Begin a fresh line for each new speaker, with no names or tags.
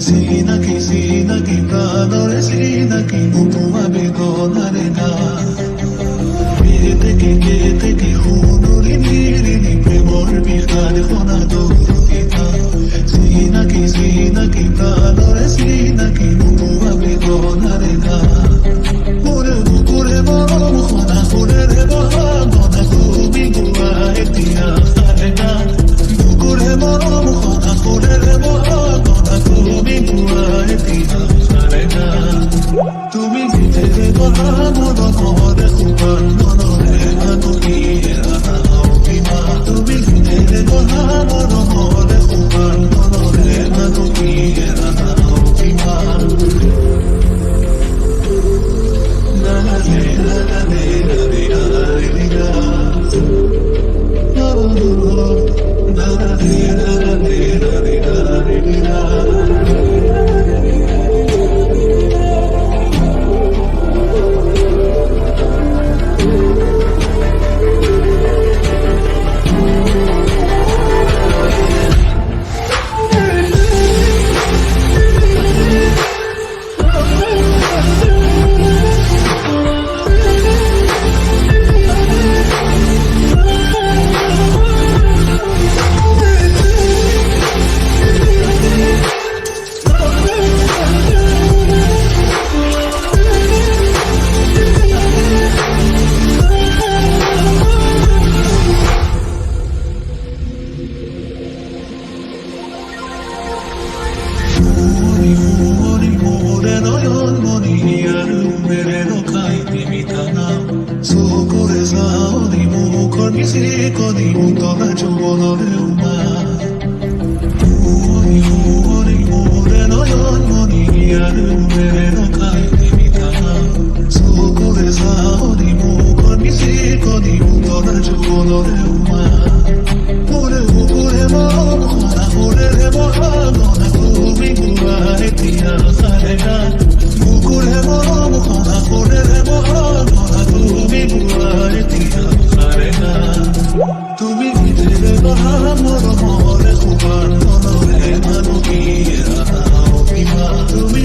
sinaki pradore sinaki mutuma begonare na Biete ki hunuri nirini premor bihane khona dorita sinaki pradore sinaki mutuma begonare na Pure boro khona pure re bahana kubi gua etia kharena Pure boro khona pure re bahana kubi gua etia kharena Tumi bite bahana kore khuban monore anuki ana opima Tumi bite bahana kore khuban monore anuki ana opima Tumi bite bahana moro more khuban monore anuki ana opima Tumi